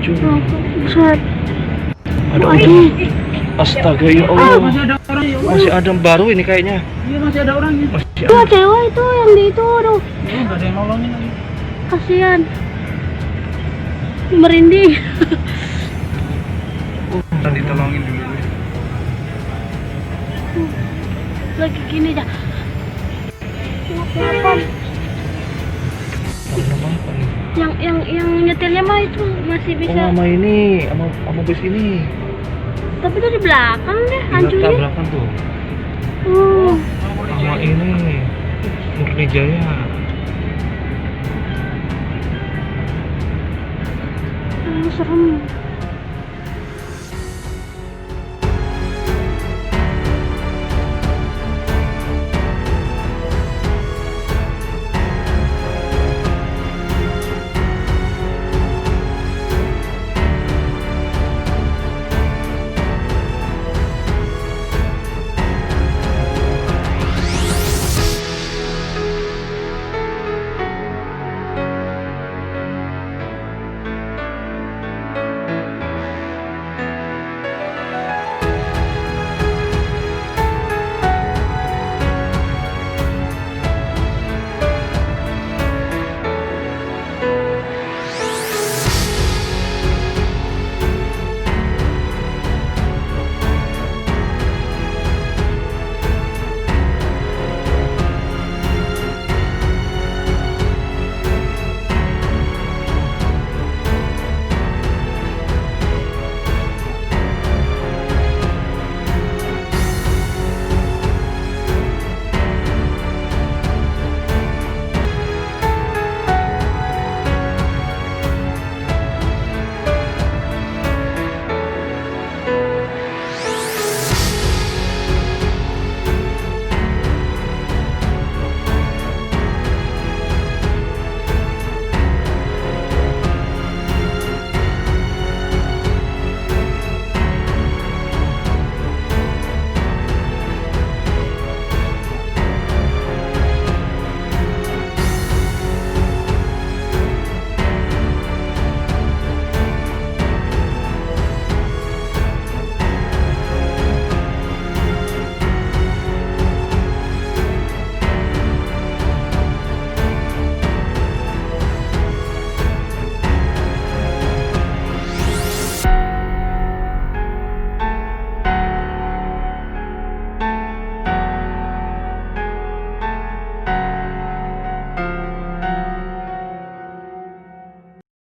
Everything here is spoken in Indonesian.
hancur. Buset. Ada Aduh. orang. Astaga, ya Allah. Masih ada orang ya. Masih ada baru ini kayaknya. Iya masih ada orangnya. Masih Itu ada. cewek itu yang di itu, aduh, Enggak ada yang nolongin lagi. kasihan. Merinding. Tadi tolongin dulu. Lagi gini dah. Kenapa? Kenapa apa nih? Yang nyetirnya mah itu masih Oh, bisa. sama ini, sama bus ini. Tapi dari belakang deh Ingat hancurnya. tabrakan tuh. Sama ini Murni Jaya. Serem.